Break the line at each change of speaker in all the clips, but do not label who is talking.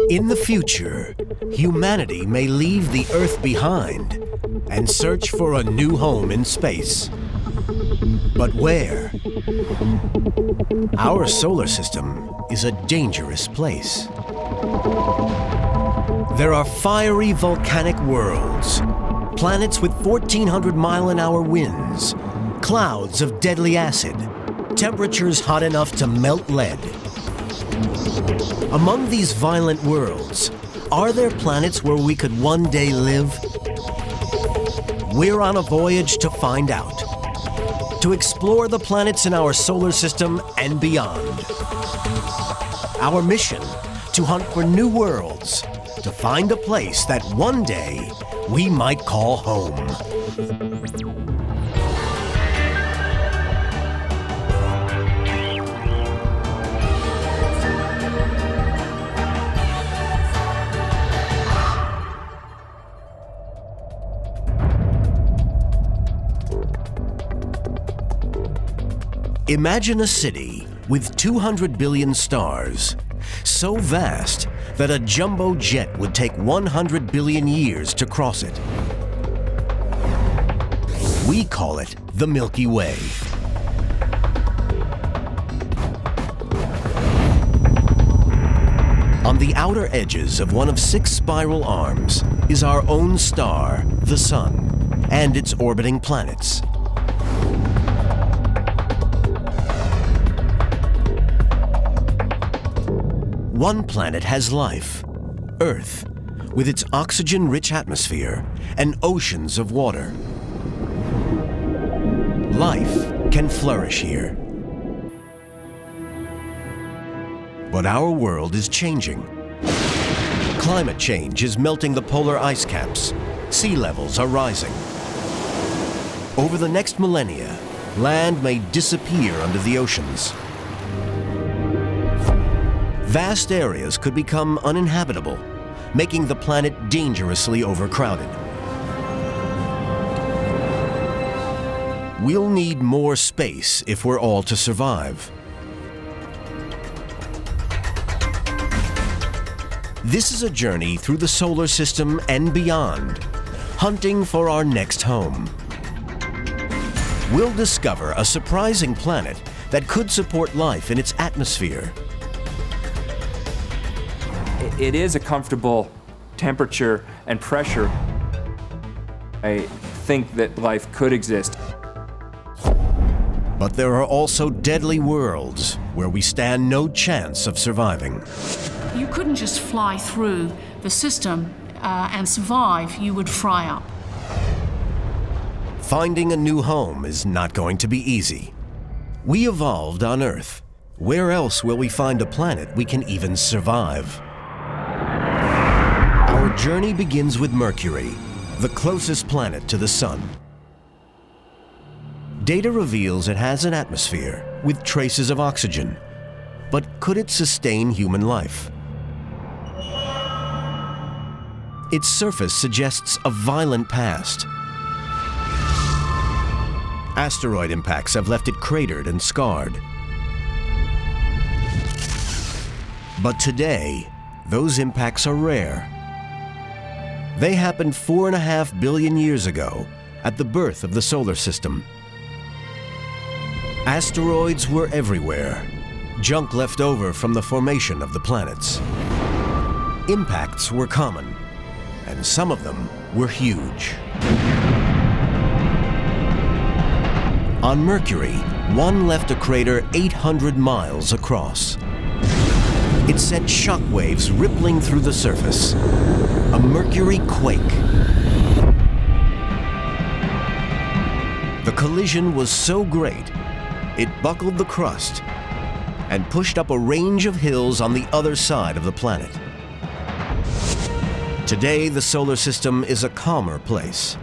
In the future, humanity may leave the Earth behind and search for a new home in space. But where? Our solar system is a dangerous place. There are fiery volcanic worlds, planets with 1,400-mile-an-hour winds, clouds of deadly acid, temperatures hot enough to melt lead. Among these violent worlds, are there planets where we could one day live? We're on a voyage to find out, to explore the planets in our solar system and beyond. Our mission, to hunt for new worlds, to find a place that one day we might call home. Imagine a city with 200 billion stars, so vast that a jumbo jet would take 100 billion years to cross it. We call it the Milky Way. On the outer edges of one of 6 spiral arms is our own star, the Sun, and its orbiting planets. One planet has life, Earth, with its oxygen-rich atmosphere and oceans of water. Life can flourish here. But our world is changing. Climate change is melting the polar ice caps. Sea levels are rising. Over the next millennia, land may disappear under the oceans. Vast areas could become uninhabitable, making the planet dangerously overcrowded. We'll need more space if we're all to survive. This is a journey through the solar system and beyond, hunting for our next home. We'll discover a surprising planet that could support life in its atmosphere.
It is a comfortable temperature and pressure. I think that life could exist.
But there are also deadly worlds where we stand no chance of surviving.
You couldn't just fly through the system and survive. You would fry up.
Finding a new home is not going to be easy. We evolved on Earth. Where else will we find a planet we can even survive? Our journey begins with Mercury, the closest planet to the Sun. Data reveals it has an atmosphere with traces of oxygen, but could it sustain human life? Its surface suggests a violent past. Asteroid impacts have left it cratered and scarred. But today, those impacts are rare. They happened 4.5 billion years ago at the birth of the solar system. Asteroids were everywhere, junk left over from the formation of the planets. Impacts were common, and some of them were huge. On Mercury, one left a crater 800 miles across. It sent shock waves rippling through the surface. A Mercury quake. The collision was so great, it buckled the crust and pushed up a range of hills on the other side of the planet. Today, the solar system is a calmer place.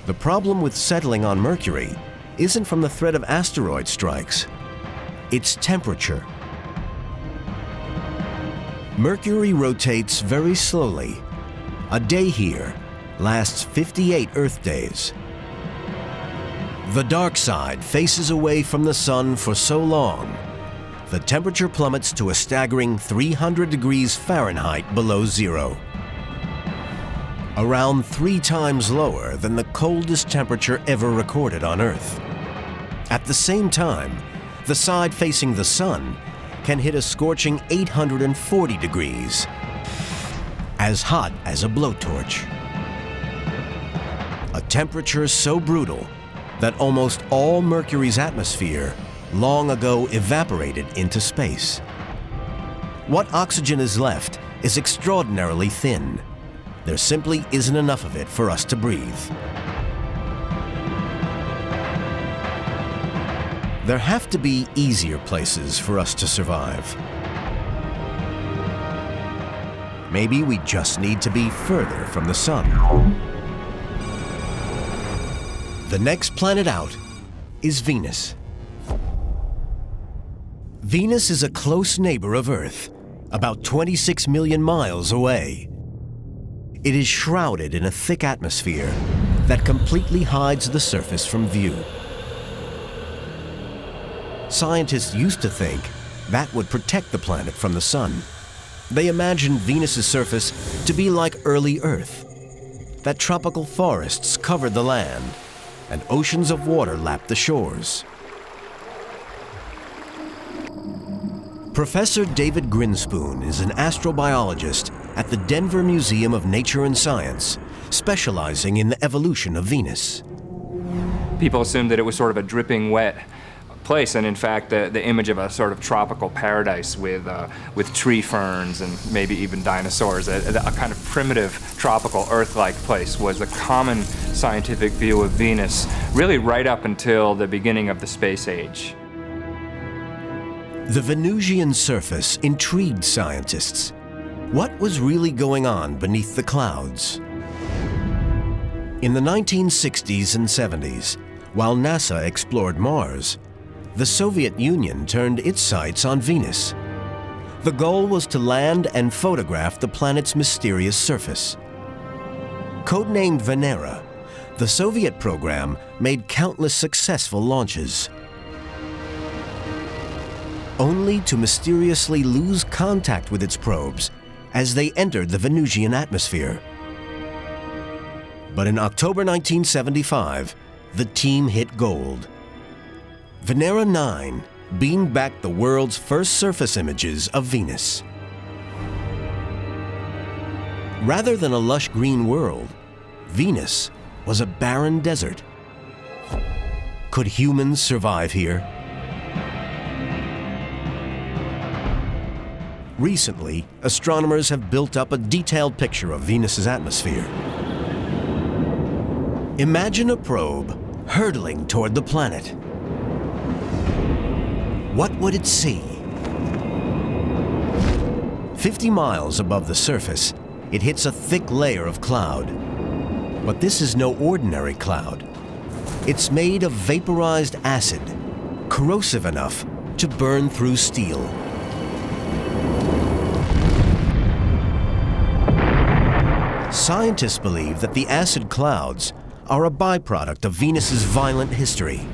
The problem with settling on Mercury isn't from the threat of asteroid strikes. It's temperature. Mercury rotates very slowly. A day here lasts 58 Earth days. The dark side faces away from the sun for so long the temperature plummets to a staggering 300 degrees Fahrenheit below zero. Around 3 times lower than the coldest temperature ever recorded on Earth. At the same time, the side facing the sun can hit a scorching 840 degrees, as hot as a blowtorch. A temperature so brutal that almost all Mercury's atmosphere long ago evaporated into space. What oxygen is left is extraordinarily thin. There simply isn't enough of it for us to breathe. There have to be easier places for us to survive. Maybe we just need to be further from the sun. The next planet out is Venus. Venus is a close neighbor of Earth, about 26 million miles away. It is shrouded in a thick atmosphere that completely hides the surface from view. Scientists used to think that would protect the planet from the sun. They imagined Venus's surface to be like early Earth, that tropical forests covered the land and oceans of water lapped the shores. Professor David Grinspoon is an astrobiologist at the Denver Museum of Nature and Science, specializing in the evolution of Venus.
People assumed that it was sort of a dripping wet place, and in fact, the image of a sort of tropical paradise with tree ferns and maybe even dinosaurs, a kind of primitive tropical Earth-like place, was the common scientific view of Venus, really right up until the beginning of the space age.
The Venusian surface intrigued scientists. What was really going on beneath the clouds? In the 1960s and 70s, while NASA explored Mars, the Soviet Union turned its sights on Venus. The goal was to land and photograph the planet's mysterious surface. Codenamed Venera, the Soviet program made countless successful launches, only to mysteriously lose contact with its probes as they entered the Venusian atmosphere. But in October 1975, the team hit gold. Venera 9 beamed back the world's first surface images of Venus. Rather than a lush green world, Venus was a barren desert. Could humans survive here? Recently, astronomers have built up a detailed picture of Venus's atmosphere. Imagine a probe hurtling toward the planet. What would it see? 50 miles above the surface, it hits a thick layer of cloud. But this is no ordinary cloud. It's made of vaporized acid, corrosive enough to burn through steel. Scientists believe that the acid clouds are a byproduct of Venus's violent history.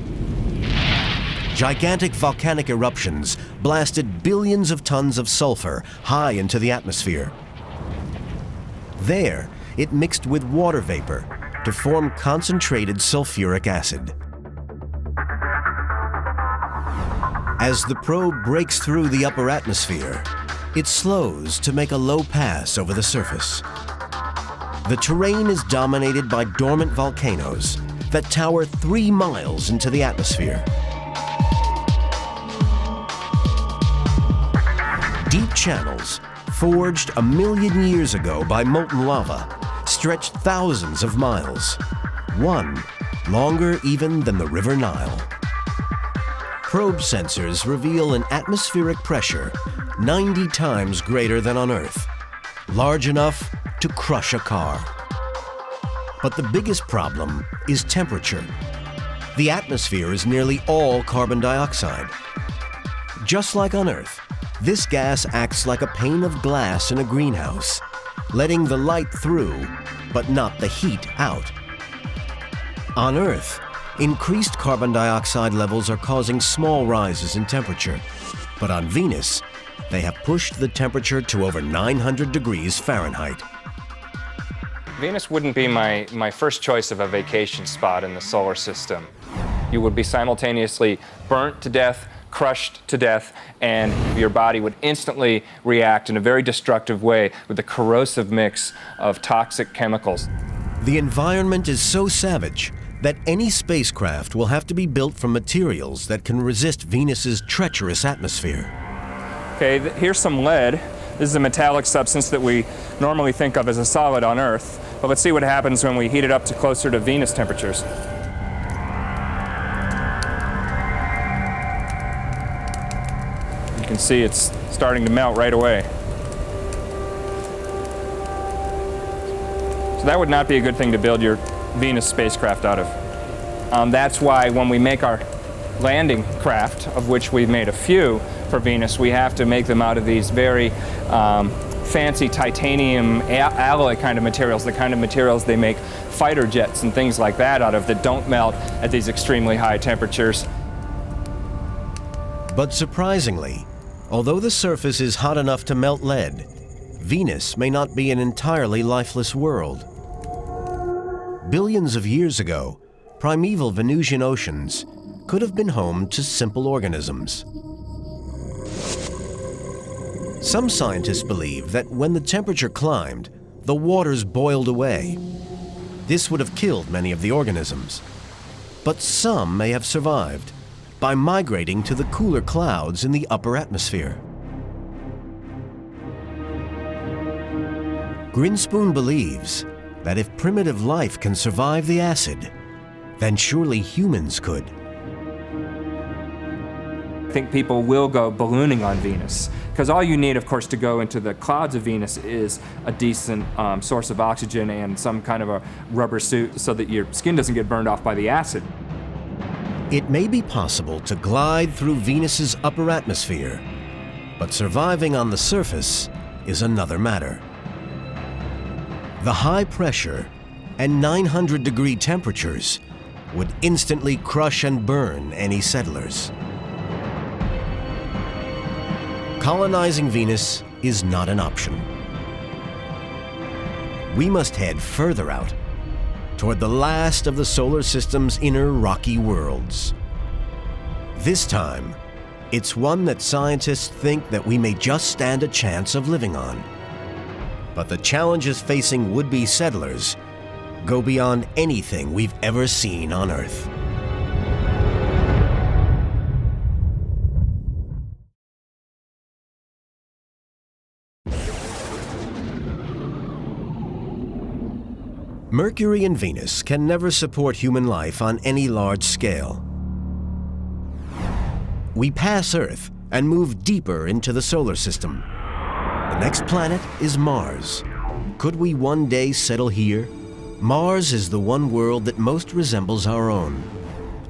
Gigantic volcanic eruptions blasted billions of tons of sulfur high into the atmosphere. There, it mixed with water vapor to form concentrated sulfuric acid. As the probe breaks through the upper atmosphere, it slows to make a low pass over the surface. The terrain is dominated by dormant volcanoes that tower 3 miles into the atmosphere. Deep channels, forged 1 million years ago by molten lava, stretch thousands of miles, one longer even than the River Nile. Probe sensors reveal an atmospheric pressure 90 times greater than on Earth, large enough to crush a car. But the biggest problem is temperature. The atmosphere is nearly all carbon dioxide. Just like on Earth, this gas acts like a pane of glass in a greenhouse, letting the light through, but not the heat out. On Earth, increased carbon dioxide levels are causing small rises in temperature. But on Venus, they have pushed the temperature to over 900 degrees Fahrenheit.
Venus wouldn't be my first choice of a vacation spot in the solar system. You would be simultaneously burnt to death, crushed to death, and your body would instantly react in a very destructive way with a corrosive mix of toxic chemicals.
The environment is so savage that any spacecraft will have to be built from materials that can resist Venus's treacherous atmosphere.
Okay, here's some lead. This is a metallic substance that we normally think of as a solid on Earth. But let's see what happens when we heat it up to closer to Venus temperatures. You can see it's starting to melt right away. So that would not be a good thing to build your Venus spacecraft out of. That's why when we make our landing craft, of which we've made a few for Venus, we have to make them out of these very fancy titanium alloy kind of materials, the kind of materials they make fighter jets and things like that out of that don't melt at these extremely high temperatures.
But surprisingly, although the surface is hot enough to melt lead, Venus may not be an entirely lifeless world. Billions of years ago, primeval Venusian oceans could have been home to simple organisms. Some scientists believe that when the temperature climbed, the waters boiled away. This would have killed many of the organisms. But some may have survived by migrating to the cooler clouds in the upper atmosphere. Grinspoon believes that if primitive life can survive the acid, then surely humans could.
I think people will go ballooning on Venus, because all you need, of course, to go into the clouds of Venus is a decent source of oxygen and some kind of a rubber suit so that your skin doesn't get burned off by the acid.
It may be possible to glide through Venus's upper atmosphere, but surviving on the surface is another matter. The high pressure and 900-degree temperatures would instantly crush and burn any settlers. Colonizing Venus is not an option. We must head further out, toward the last of the solar system's inner rocky worlds. This time, it's one that scientists think that we may just stand a chance of living on. But the challenges facing would-be settlers go beyond anything we've ever seen on Earth. Mercury and Venus can never support human life on any large scale. We pass Earth and move deeper into the solar system. The next planet is Mars. Could we one day settle here? Mars is the one world that most resembles our own.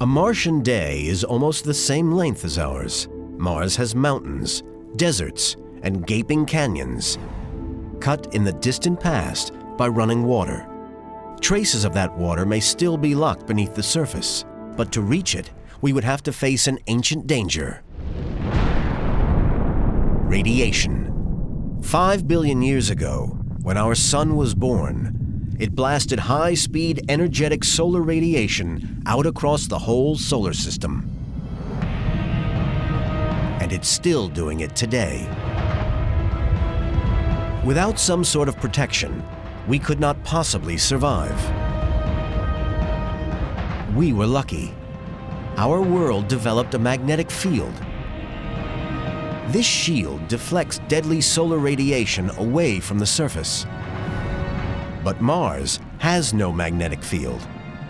A Martian day is almost the same length as ours. Mars has mountains, deserts, and gaping canyons, cut in the distant past by running water. Traces of that water may still be locked beneath the surface, but to reach it, we would have to face an ancient danger: radiation. 5 billion years ago, when our sun was born, it blasted high-speed, energetic solar radiation out across the whole solar system. And it's still doing it today. Without some sort of protection, we could not possibly survive. We were lucky. Our world developed a magnetic field. This shield deflects deadly solar radiation away from the surface. But Mars has no magnetic field,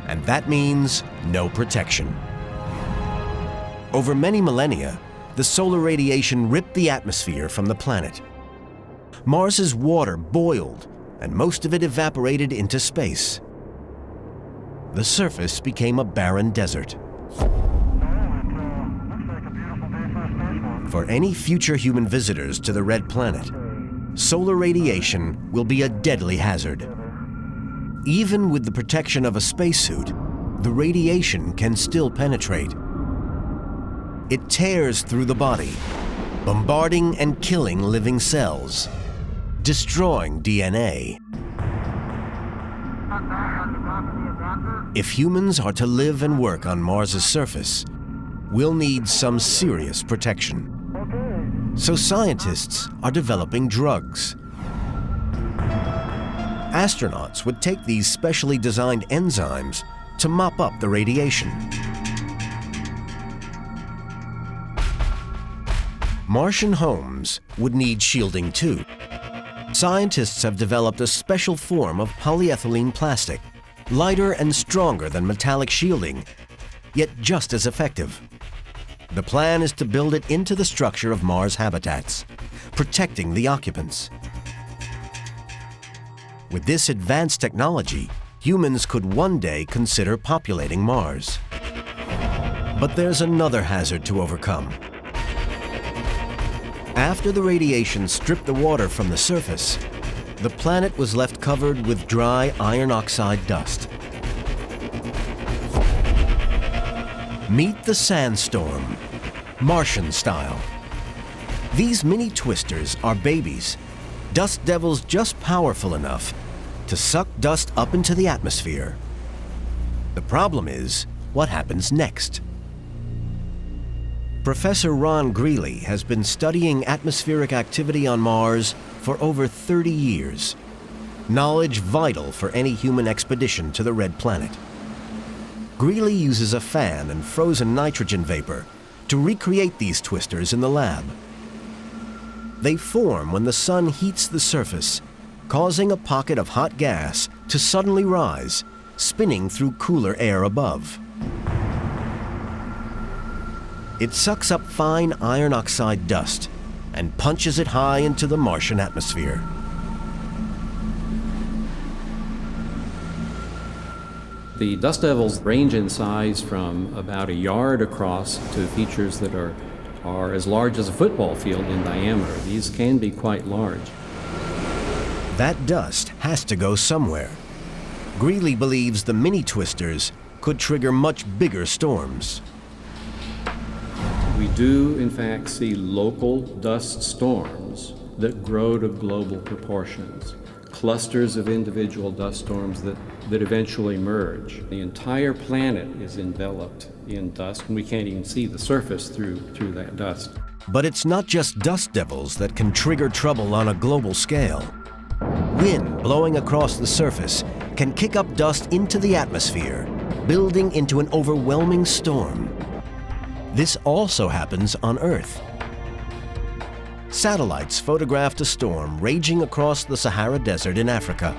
and that means no protection. Over many millennia, the solar radiation ripped the atmosphere from the planet. Mars's water boiled, and most of it evaporated into space. The surface became a barren desert. For any future human visitors to the Red Planet, solar radiation will be a deadly hazard. Even with the protection of a spacesuit, the radiation can still penetrate. It tears through the body, bombarding and killing living cells, destroying DNA. If humans are to live and work on Mars's surface, we'll need some serious protection. So scientists are developing drugs. Astronauts would take these specially designed enzymes to mop up the radiation. Martian homes would need shielding too. Scientists have developed a special form of polyethylene plastic, lighter and stronger than metallic shielding, yet just as effective. The plan is to build it into the structure of Mars habitats, protecting the occupants. With this advanced technology, humans could one day consider populating Mars. But there's another hazard to overcome. After the radiation stripped the water from the surface, the planet was left covered with dry iron oxide dust. Meet the sandstorm, Martian style. These mini twisters are babies, dust devils just powerful enough to suck dust up into the atmosphere. The problem is, what happens next? Professor Ron Greeley has been studying atmospheric activity on Mars for over 30 years, knowledge vital for any human expedition to the Red Planet. Greeley uses a fan and frozen nitrogen vapor to recreate these twisters in the lab. They form when the sun heats the surface, causing a pocket of hot gas to suddenly rise, spinning through cooler air above. It sucks up fine iron oxide dust and punches it high into the Martian atmosphere.
The dust devils range in size from about a yard across to features that are as large as a football field in diameter. These can be quite large.
That dust has to go somewhere. Greeley believes the mini twisters could trigger much bigger storms.
We do, in fact, see local dust storms that grow to global proportions, clusters of individual dust storms that eventually merge. The entire planet is enveloped in dust, and we can't even see the surface through that dust.
But it's not just dust devils that can trigger trouble on a global scale. Wind blowing across the surface can kick up dust into the atmosphere, building into an overwhelming storm. This also happens on Earth. Satellites photographed a storm raging across the Sahara Desert in Africa,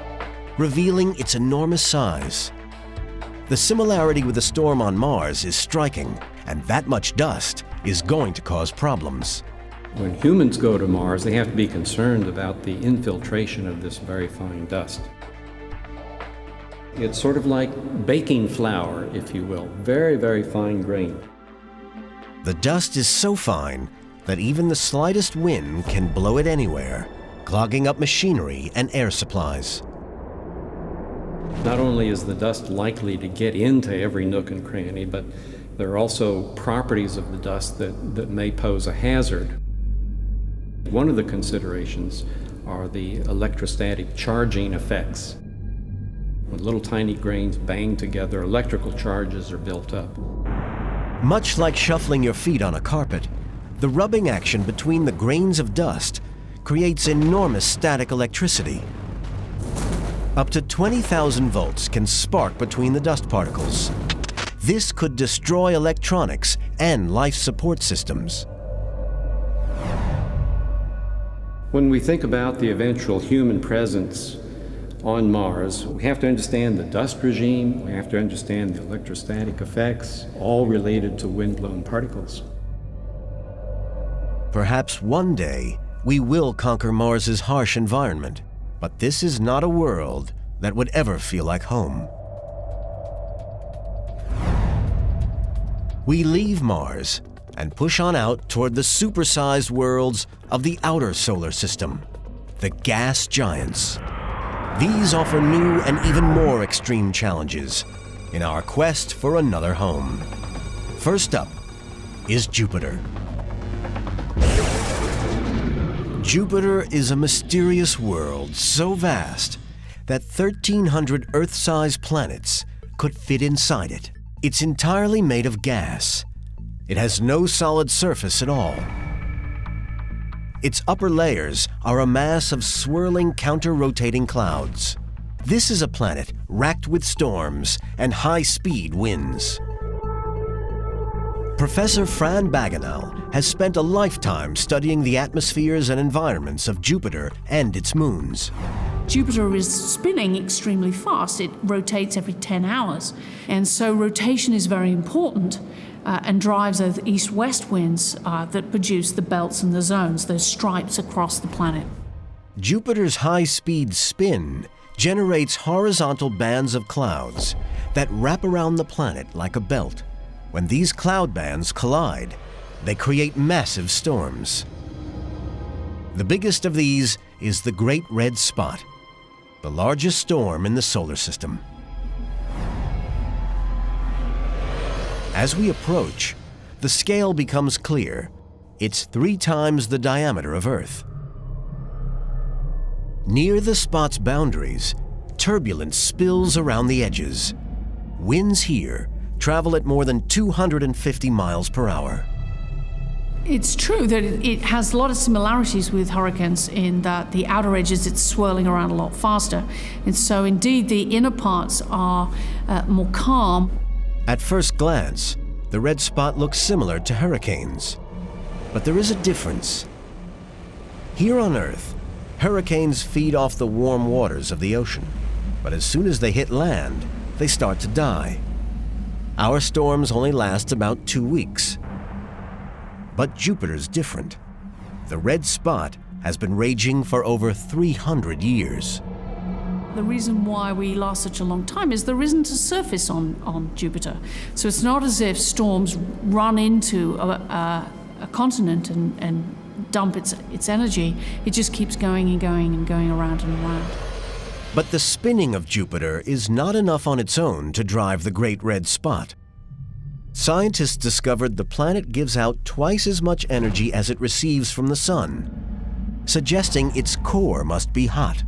revealing its enormous size. The similarity with the storm on Mars is striking, and that much dust is going to cause problems.
When humans go to Mars, they have to be concerned about the infiltration of this very fine dust. It's sort of like baking flour, if you will, very, very fine grained.
The dust is so fine that even the slightest wind can blow it anywhere, clogging up machinery and air supplies.
Not only is the dust likely to get into every nook and cranny, but there are also properties of the dust that may pose a hazard. One of the considerations are the electrostatic charging effects. When little tiny grains bang together, electrical charges are built up.
Much like shuffling your feet on a carpet, the rubbing action between the grains of dust creates enormous static electricity. Up to 20,000 volts can spark between the dust particles. This could destroy electronics and life support systems.
When we think about the eventual human presence on Mars, we have to understand the dust regime, we have to understand the electrostatic effects, all related to wind-blown particles.
Perhaps one day we will conquer Mars's harsh environment, but this is not a world that would ever feel like home. We leave Mars and push on out toward the supersized worlds of the outer solar system, the gas giants. These offer new and even more extreme challenges, in our quest for another home. First up is Jupiter. Jupiter is a mysterious world so vast that 1,300 Earth-sized planets could fit inside it. It's entirely made of gas. It has no solid surface at all. Its upper layers are a mass of swirling counter-rotating clouds. This is a planet racked with storms and high-speed winds. Professor Fran Bagenal has spent a lifetime studying the atmospheres and environments of Jupiter and its moons.
Jupiter is spinning extremely fast. It rotates every 10 hours. And so rotation is very important and drives those east-west winds that produce the belts and the zones, those stripes across the planet.
Jupiter's high-speed spin generates horizontal bands of clouds that wrap around the planet like a belt. When these cloud bands collide, they create massive storms. The biggest of these is the Great Red Spot, the largest storm in the solar system. As we approach, the scale becomes clear. It's 3 times the diameter of Earth. Near the spot's boundaries, turbulence spills around the edges. Winds here travel at more than 250 miles per hour.
It's true that it has a lot of similarities with hurricanes in that the outer edges, it's swirling around a lot faster. And so indeed the inner parts are more calm.
At first glance, the red spot looks similar to hurricanes. But there is a difference. Here on Earth, hurricanes feed off the warm waters of the ocean. But as soon as they hit land, they start to die. Our storms only last about 2 weeks. But Jupiter's different. The red spot has been raging for over 300 years.
The reason why we last such a long time is there isn't a surface on Jupiter. So it's not as if storms run into a continent and dump its energy. It just keeps going and going and going around and around.
But the spinning of Jupiter is not enough on its own to drive the Great Red Spot. Scientists discovered the planet gives out twice as much energy as it receives from the sun, suggesting its core must be hot.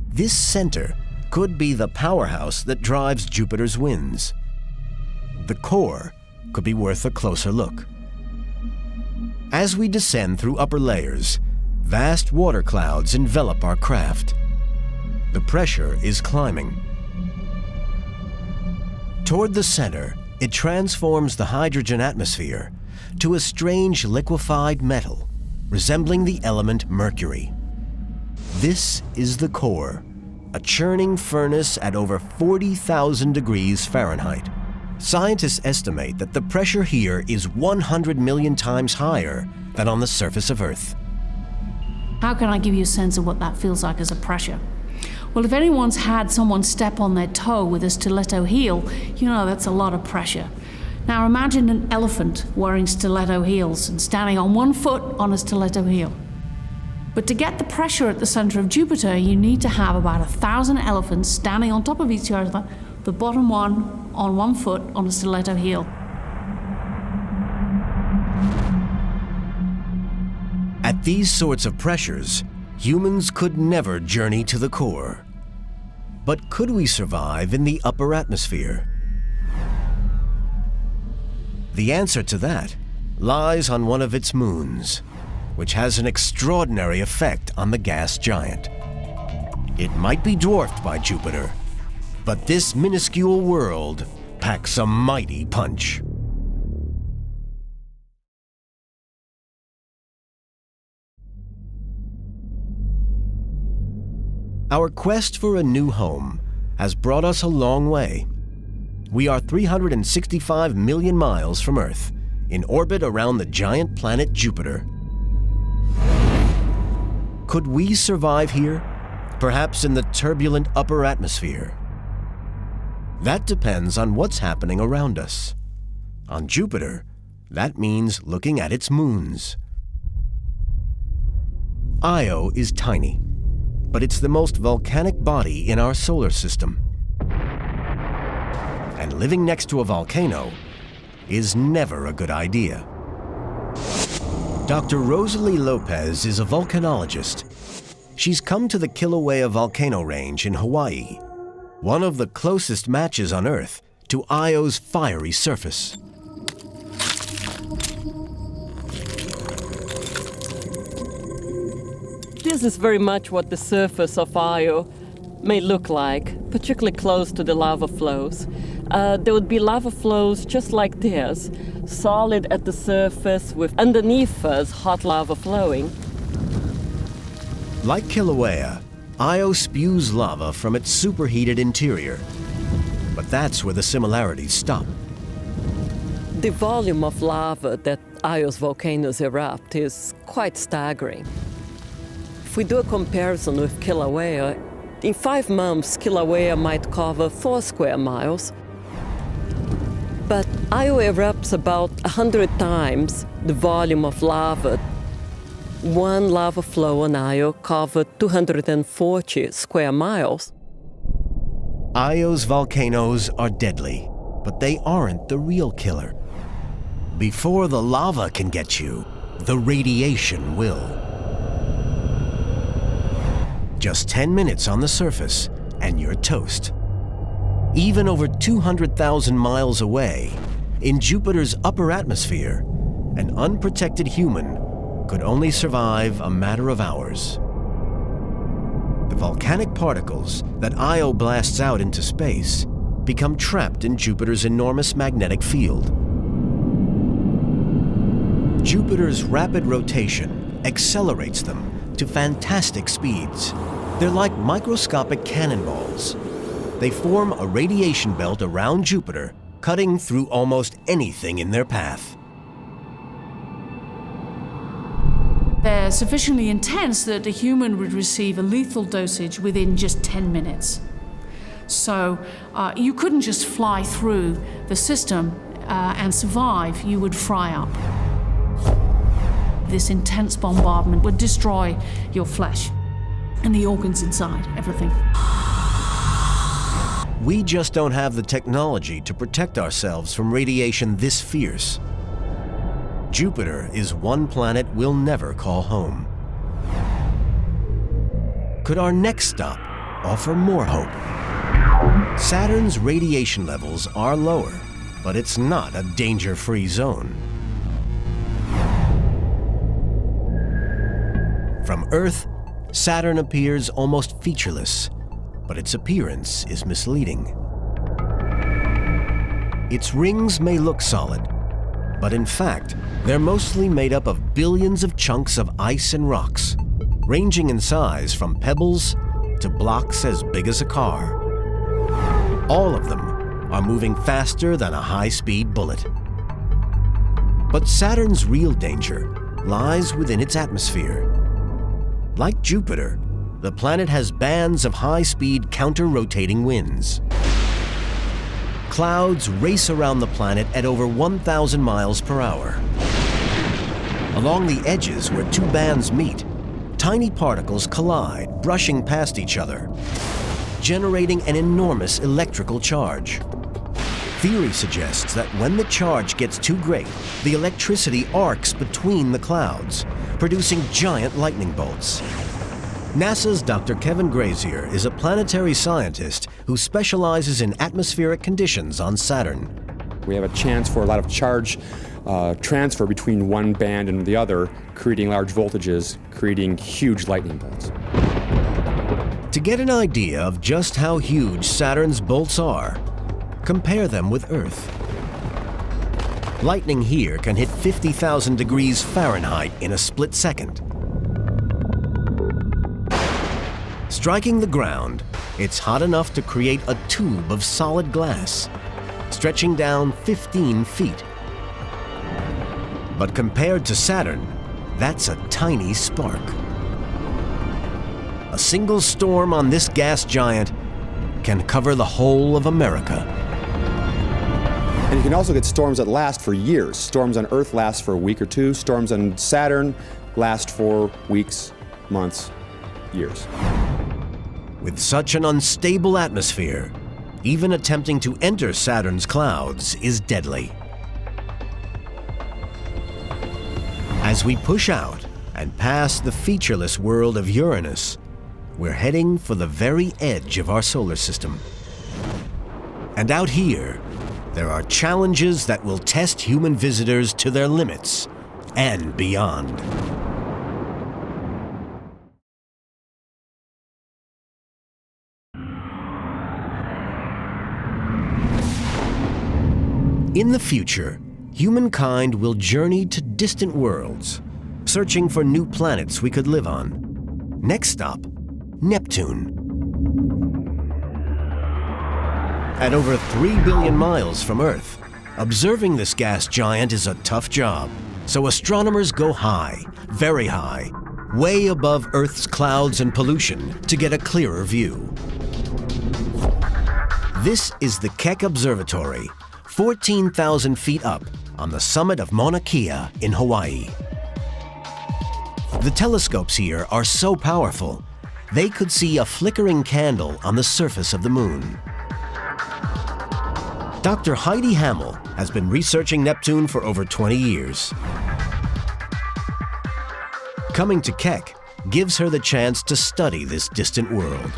This center could be the powerhouse that drives Jupiter's winds. The core could be worth a closer look. As we descend through upper layers, vast water clouds envelop our craft. The pressure is climbing. Toward the center, it transforms the hydrogen atmosphere to a strange liquefied metal, resembling the element mercury. This is the core, a churning furnace at over 40,000 degrees Fahrenheit. Scientists estimate that the pressure here is 100 million times higher than on the surface of Earth.
How can I give you a sense of what that feels like as a pressure? Well, if anyone's had someone step on their toe with a stiletto heel, you know that's a lot of pressure. Now imagine an elephant wearing stiletto heels and standing on one foot on a stiletto heel. But to get the pressure at the center of Jupiter, you need to have about 1,000 elephants standing on top of each other, the bottom one on one foot on a stiletto heel.
At these sorts of pressures, humans could never journey to the core. But could we survive in the upper atmosphere? The answer to that lies on one of its moons, which has an extraordinary effect on the gas giant. It might be dwarfed by Jupiter, but this minuscule world packs a mighty punch. Our quest for a new home has brought us a long way. We are 365 million miles from Earth, in orbit around the giant planet Jupiter. Could we survive here? Perhaps in the turbulent upper atmosphere? That depends on what's happening around us. On Jupiter, that means looking at its moons. Io is tiny, but it's the most volcanic body in our solar system. and living next to a volcano is never a good idea. Dr. Rosalie Lopez is a volcanologist. She's come to the Kilauea volcano range in Hawaii, one of the closest matches on Earth to Io's fiery surface.
This is very much what the surface of Io may look like, particularly close to the lava flows. There would be lava flows just like this, solid at the surface with underneath us hot lava flowing.
Like Kilauea, Io spews lava from its superheated interior. But that's where the similarities stop.
The volume of lava that Io's volcanoes erupt is quite staggering. If we do a comparison with Kilauea, in 5 months, Kilauea might cover 4 square miles. But Io erupts about 100 times the volume of lava. One lava flow on Io covered 240 square miles.
Io's volcanoes are deadly, but they aren't the real killer. Before the lava can get you, the radiation will. Just 10 minutes on the surface, and you're toast. Even over 200,000 miles away, in Jupiter's upper atmosphere, an unprotected human could only survive a matter of hours. The volcanic particles that Io blasts out into space become trapped in Jupiter's enormous magnetic field. Jupiter's rapid rotation accelerates them to fantastic speeds. They're like microscopic cannonballs. They form a radiation belt around Jupiter, cutting through almost anything in their path.
They're sufficiently intense that a human would receive a lethal dosage within just 10 minutes. So you couldn't just fly through the system and survive, you would fry up. This intense bombardment would destroy your flesh and the organs inside, everything.
We just don't have the technology to protect ourselves from radiation this fierce. Jupiter is one planet we'll never call home. Could our next stop offer more hope? Saturn's radiation levels are lower, but it's not a danger-free zone. From Earth, Saturn appears almost featureless, but its appearance is misleading. Its rings may look solid, but in fact, they're mostly made up of billions of chunks of ice and rocks, ranging in size from pebbles to blocks as big as a car. All of them are moving faster than a high-speed bullet. But Saturn's real danger lies within its atmosphere. Like Jupiter, the planet has bands of high-speed counter-rotating winds. Clouds race around the planet at over 1,000 miles per hour. Along the edges where two bands meet, tiny particles collide, brushing past each other, generating an enormous electrical charge. Theory suggests that when the charge gets too great, the electricity arcs between the clouds, producing giant lightning bolts. NASA's Dr. Kevin Grazier is a planetary scientist who specializes in atmospheric conditions on Saturn.
We have a chance for a lot of charge transfer between one band and the other, creating large voltages, creating huge lightning bolts.
To get an idea of just how huge Saturn's bolts are, compare them with Earth. Lightning here can hit 50,000 degrees Fahrenheit in a split second. Striking the ground, it's hot enough to create a tube of solid glass, stretching down 15 feet. But compared to Saturn, that's a tiny spark. A single storm on this gas giant can cover the whole of America.
And you can also get storms that last for years. Storms on Earth last for a week or two. Storms on Saturn last for weeks, months, years.
With such an unstable atmosphere, Even attempting to enter Saturn's clouds is deadly. As we push out and past the featureless world of Uranus, we're heading for the very edge of our solar system. And out here, there are challenges that will test human visitors to their limits and beyond. In the future, humankind will journey to distant worlds, searching for new planets we could live on. Next stop, Neptune. At over 3 billion miles from Earth, observing this gas giant is a tough job, so astronomers go high, very high, way above Earth's clouds and pollution to get a clearer view. This is the Keck Observatory, 14,000 feet up on the summit of Mauna Kea in Hawaii. The telescopes here are so powerful, they could see a flickering candle on the surface of the moon. Dr. Heidi Hammel has been researching Neptune for over 20 years. Coming to Keck gives her the chance to study this distant world.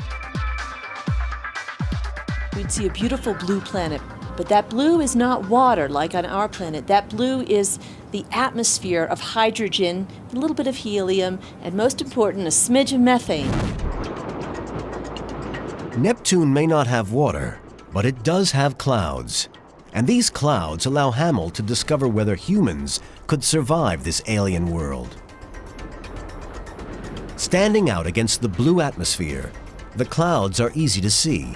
We'd see a beautiful blue planet, but that blue is not water like on our planet. That blue is the atmosphere of hydrogen, a little bit of helium, and most important, a smidge of methane.
Neptune may not have water, but it does have clouds. And these clouds allow Hammel to discover whether humans could survive this alien world. Standing out against the blue atmosphere, the clouds are easy to see.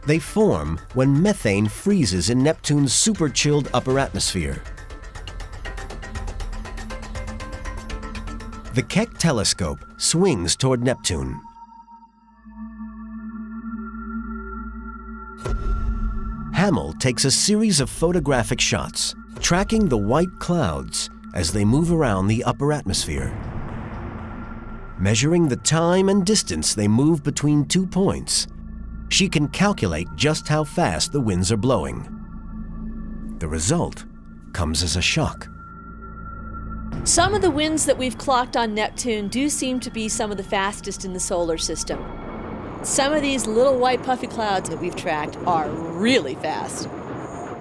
They form when methane freezes in Neptune's super-chilled upper atmosphere. The Keck telescope swings toward Neptune. Hammel takes a series of photographic shots, tracking the white clouds as they move around the upper atmosphere. Measuring the time and distance they move between 2 points, she can calculate just how fast the winds are blowing. The result comes as a shock.
Some of the winds that we've clocked on Neptune do seem to be some of the fastest in the solar system. Some of these little white puffy clouds that we've tracked are really fast.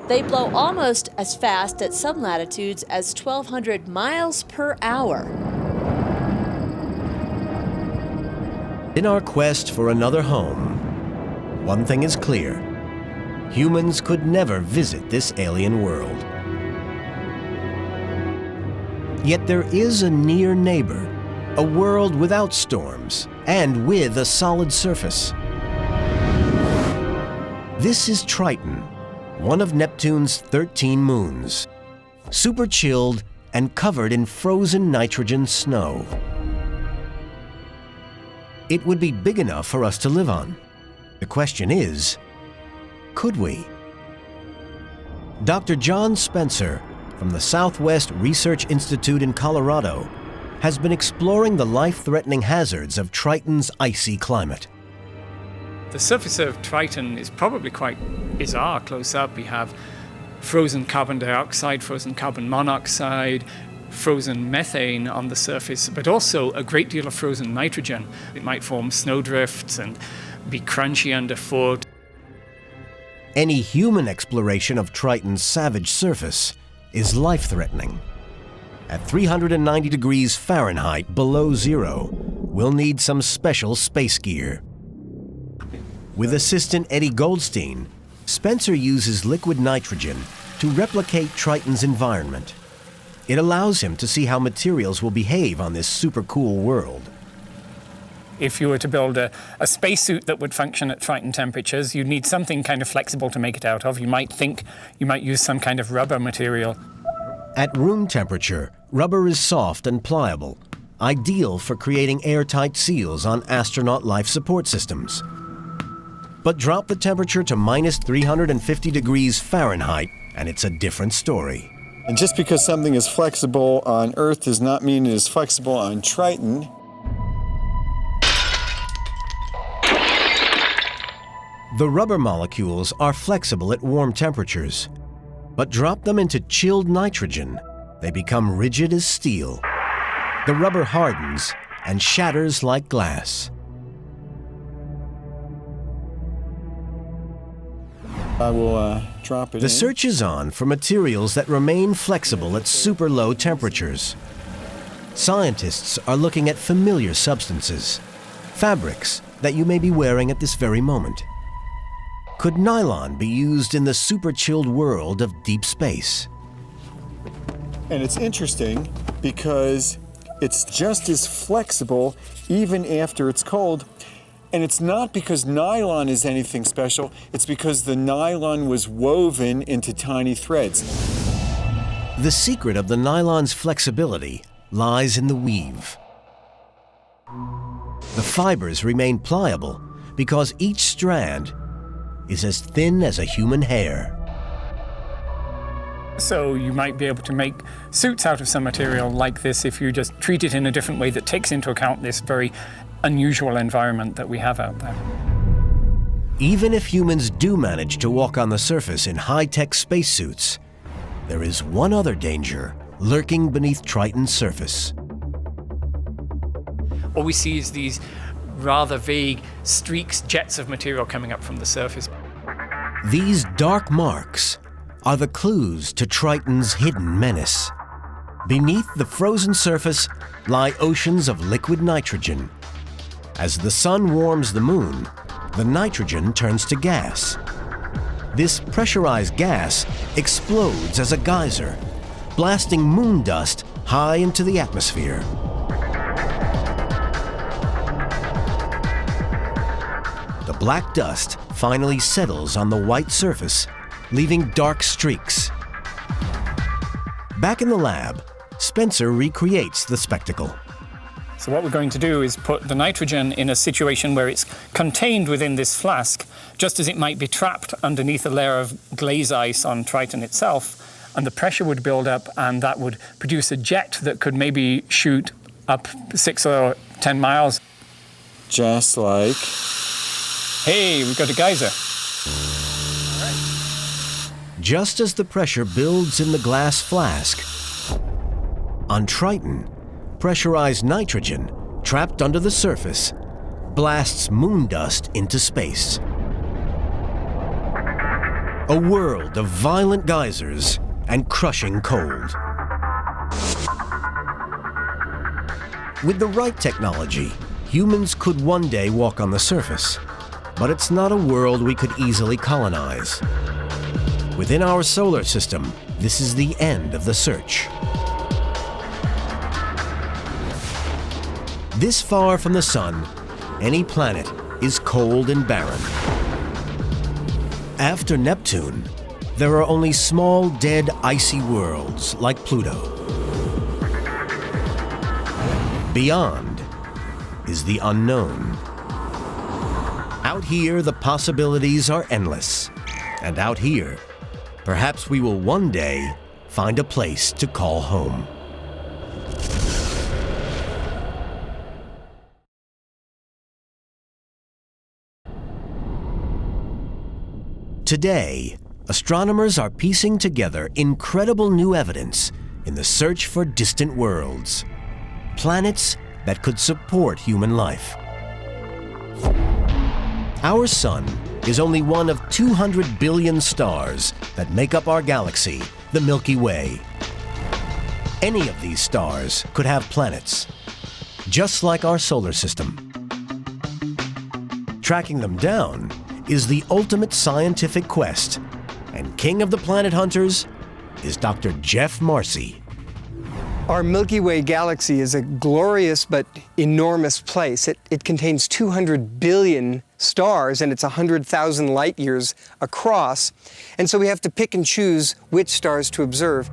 They blow almost as fast at some latitudes as 1,200 miles per hour.
In our quest for another home, one thing is clear: humans could never visit this alien world. Yet there is a near neighbor, a world without storms and with a solid surface. This is Triton, one of Neptune's 13 moons, super chilled and covered in frozen nitrogen snow. It would be big enough for us to live on. The question is, could we? Dr. John Spencer from the Southwest Research Institute in Colorado has been exploring the life-threatening hazards of Triton's icy climate.
The surface of Triton is probably quite bizarre close up. We have frozen carbon dioxide, frozen carbon monoxide, frozen methane on the surface, but also a great deal of frozen nitrogen. It might form snowdrifts and be crunchy underfoot.
Any human exploration of Triton's savage surface is life-threatening. At 390 degrees Fahrenheit below zero, we'll need some special space gear. With assistant Eddie Goldstein, Spencer uses liquid nitrogen to replicate Triton's environment. It allows him to see how materials will behave on this super cool world.
If you were to build a spacesuit that would function at Triton temperatures, you'd need something kind of flexible to make it out of. You might think you might use some kind of rubber material.
At room temperature, rubber is soft and pliable, ideal for creating airtight seals on astronaut life support systems. But drop the temperature to minus 350 degrees Fahrenheit, and it's a different story.
And just because something is flexible on Earth does not mean it is flexible on Triton.
The rubber molecules are flexible at warm temperatures, but drop them into chilled nitrogen, they become rigid as steel. The rubber hardens and shatters like glass.
I will drop it in.
The search is on for materials that remain flexible at super low temperatures. Scientists are looking at familiar substances, fabrics that you may be wearing at this very moment. Could nylon be used in the super chilled world of deep space?
And it's interesting because it's just as flexible even after it's cold. And it's not because nylon is anything special, it's because the nylon was woven into tiny threads.
The secret of the nylon's flexibility lies in the weave. The fibers remain pliable because each strand is as thin as a human hair.
So you might be able to make suits out of some material like this if you just treat it in a different way that takes into account this very unusual environment that we have out there.
Even if humans do manage to walk on the surface in high-tech spacesuits, there is one other danger lurking beneath Triton's surface.
All we see is these rather vague streaks, jets of material coming up from the surface.
These dark marks are the clues to Triton's hidden menace. Beneath the frozen surface lie oceans of liquid nitrogen. As the sun warms the moon, the nitrogen turns to gas. This pressurized gas explodes as a geyser, blasting moon dust high into the atmosphere. The black dust finally settles on the white surface, leaving dark streaks. Back in the lab, Spencer recreates the spectacle.
So what we're going to do is put the nitrogen in a situation where it's contained within this flask, just as it might be trapped underneath a layer of glaze ice on Triton itself, and the pressure would build up, and that would produce a jet that could maybe shoot up 6 or 10 miles.
Just like...
Hey, we've got a geyser.
Just as the pressure builds in the glass flask, on Triton, pressurized nitrogen, trapped under the surface, blasts moon dust into space. A world of violent geysers and crushing cold. With the right technology, humans could one day walk on the surface, but it's not a world we could easily colonize. Within our solar system, this is the end of the search. This far from the sun, any planet is cold and barren. After Neptune, there are only small, dead, icy worlds like Pluto. Beyond is the unknown. Out here, the possibilities are endless. And out here, perhaps we will one day find a place to call home. Today, astronomers are piecing together incredible new evidence in the search for distant worlds, planets that could support human life. Our sun is only one of 200 billion stars that make up our galaxy, the Milky Way. Any of these stars could have planets, just like our solar system. Tracking them down is the ultimate scientific quest, and king of the planet hunters is Dr. Geoff Marcy.
Our Milky Way galaxy is a glorious but enormous place. It contains 200 billion stars, and it's 100,000 light years across. And so we have to pick and choose which stars to observe.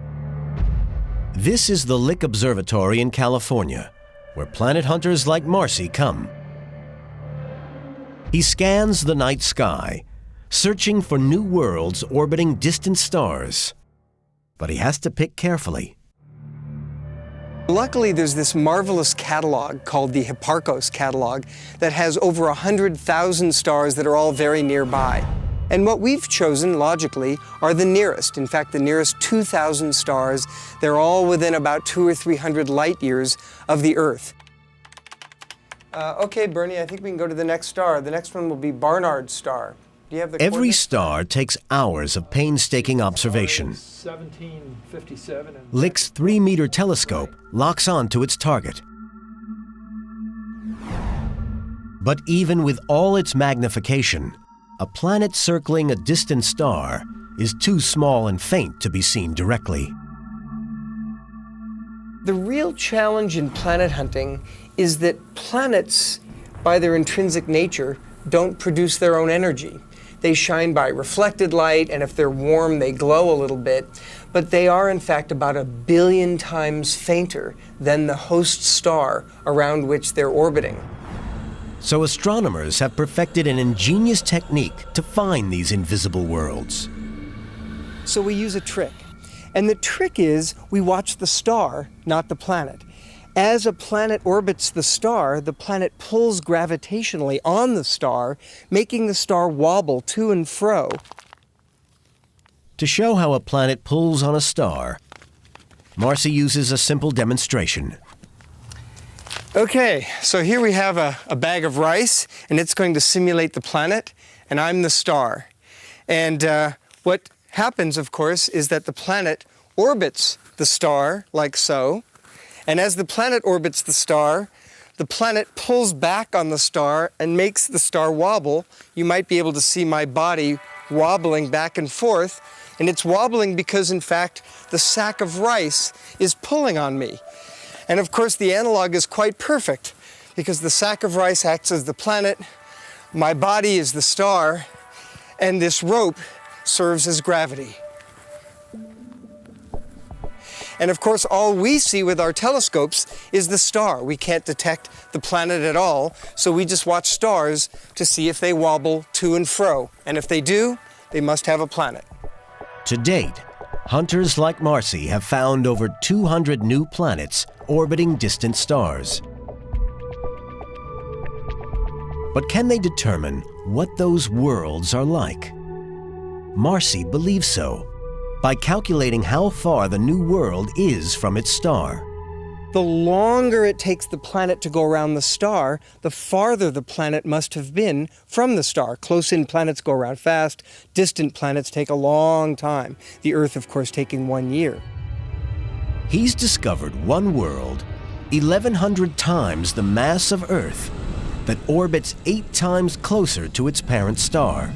This is the Lick Observatory in California, where planet hunters like Marcy come. He scans the night sky, searching for new worlds orbiting distant stars. But he has to pick carefully.
Luckily, there's this marvelous catalog called the Hipparcos catalog that has over 100,000 stars that are all very nearby. And what we've chosen, logically, are the nearest. In fact, the nearest 2,000 stars. They're all within about 200 or 300 light years of the Earth. Okay, Bernie, I think we can go to the next star. The next one will be Barnard's star. Do you have the
Every
coordinates?
star takes hours of painstaking observation.
1757.
Lick's 3-meter telescope locks on to its target. But even with all its magnification, a planet circling a distant star is too small and faint to be seen directly.
The real challenge in planet hunting is that planets, by their intrinsic nature, don't produce their own energy. They shine by reflected light, and if they're warm, they glow a little bit. But they are, in fact, about 1 billion times fainter than the host star around which they're orbiting.
So astronomers have perfected an ingenious technique to find these invisible worlds.
So we use a trick. And the trick is we watch the star, not the planet. As a planet orbits the planet pulls gravitationally on the star, making the star wobble to and fro.
To show how a planet pulls on a star, Marcy uses a simple demonstration.
Okay, so here we have a bag of rice, and it's going to simulate the planet, and I'm the star. And what happens, of course, is that the planet orbits the star like so. And as the planet orbits the planet pulls back on the star and makes the star wobble. You might be able to see my body wobbling back and forth. And it's wobbling because, in fact, the sack of rice is pulling on me. And of course, the analog is quite perfect because the sack of rice acts as the planet, my body is the star, and this rope serves as gravity. And of course, all we see with our telescopes is the star. We can't detect the planet at all, so we just watch stars to see if they wobble to and fro. And if they do, they must have a planet.
To date, hunters like Marcy have found over 200 new planets orbiting distant stars. But can they determine what those worlds are like? Marcy believes so, by calculating how far the new world is from its star.
The longer it takes the planet to go around the star, the farther the planet must have been from the star. Close-in planets go around fast. Distant planets take a long time. The Earth, of course, taking 1 year.
He's discovered one world 1,100 times the mass of Earth that orbits 8 times closer to its parent star.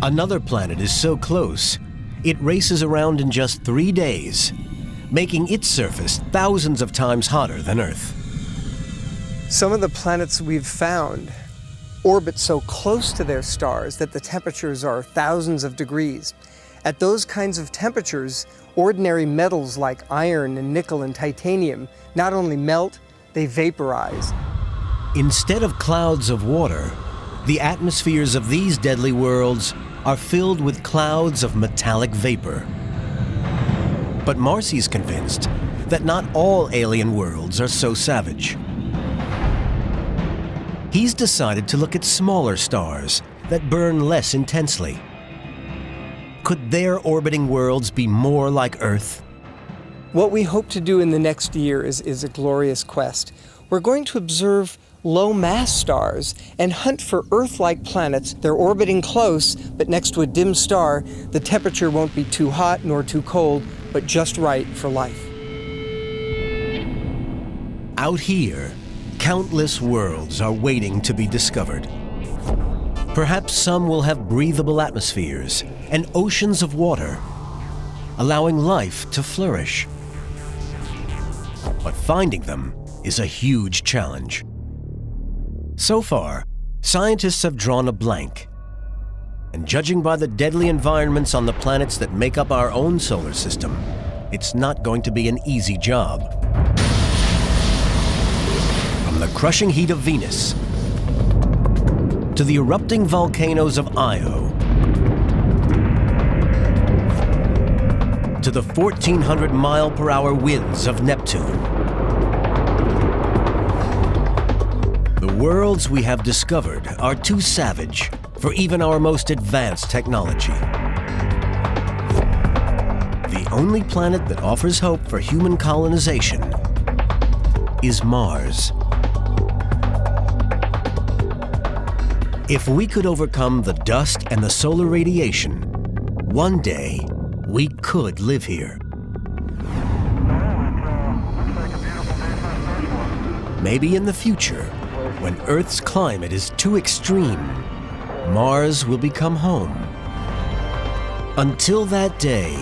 Another planet is so close, it races around in just 3 days, making its surface thousands of times hotter than Earth.
Some of the planets we've found orbit so close to their stars that the temperatures are thousands of degrees. At those kinds of temperatures, ordinary metals like iron and nickel and titanium not only melt, they vaporize.
Instead of clouds of water, the atmospheres of these deadly worlds are filled with clouds of metallic vapor. But Marcy's convinced that not all alien worlds are so savage. He's decided to look at smaller stars that burn less intensely. Could their orbiting worlds be more like Earth?
What we hope to do in the next year is a glorious quest. We're going to observe low-mass stars and hunt for Earth-like planets. They're orbiting close, but next to a dim star, the temperature won't be too hot nor too cold, but just right for life.
Out here, countless worlds are waiting to be discovered. Perhaps some will have breathable atmospheres and oceans of water, allowing life to flourish. But finding them is a huge challenge. So far, scientists have drawn a blank. And judging by the deadly environments on the planets that make up our own solar system, it's not going to be an easy job. From the crushing heat of Venus to the erupting volcanoes of Io to the 1,400-mile-per-hour winds of Neptune, The worlds we have discovered are too savage for even our most advanced technology. The only planet that offers hope for human colonization is Mars. If we could overcome the dust and the solar radiation, one day we could live here. Maybe in the future, when Earth's climate is too extreme, Mars will become home. Until that day,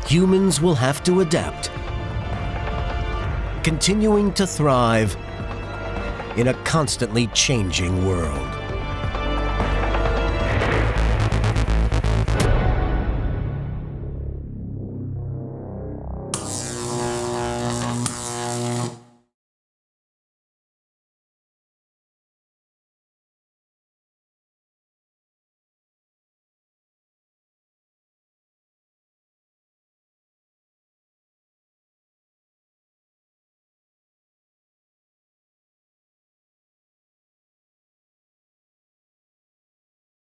humans will have to adapt, continuing to thrive in a constantly changing world.